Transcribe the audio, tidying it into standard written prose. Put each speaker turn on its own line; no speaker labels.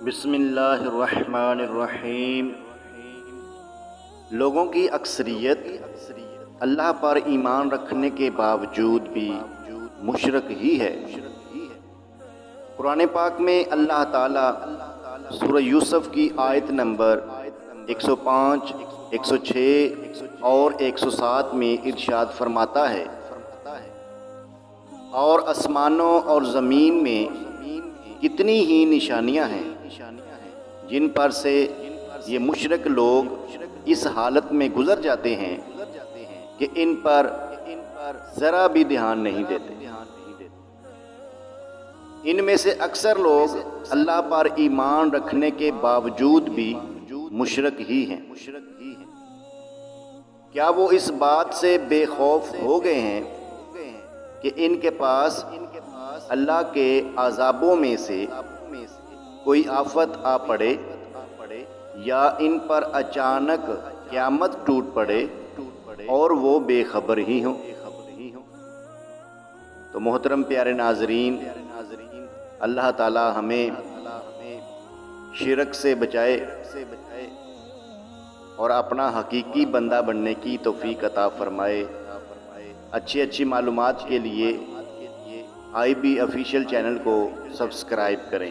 بسم اللہ الرحمن الرحیم۔ لوگوں کی اکثریت اللہ پر ایمان رکھنے کے باوجود بھی مشرک ہی ہے۔ قرآن پاک میں اللہ تعالیٰ سورہ یوسف کی آیت نمبر 105، 106 اور 107 میں ارشاد فرماتا ہے، اور آسمانوں اور زمین میں کتنی ہی نشانیاں ہیں جن پر سے یہ مشرک لوگ اس حالت میں گزر جاتے ہیں کہ ان پر ذرا بھی دھیان نہیں دیتے۔ ان میں سے اکثر لوگ اللہ پر ایمان رکھنے کے باوجود بھی مشرک ہی ہیں۔ کیا وہ اس بات سے بے خوف ہو گئے ہیں کہ ان کے پاس اللہ کے عذابوں میں سے کوئی آفت آ پڑے یا ان پر اچانک قیامت ٹوٹ پڑے اور وہ بے خبر ہی ہوں؟ تو محترم پیارے ناظرین، اللہ تعالی ہمیں شرک سے بچائے اور اپنا حقیقی بندہ بننے کی توفیق عطا فرمائے۔ اچھی معلومات کے لیے آئی بی آفیشیل چینل کو سبسکرائب کریں۔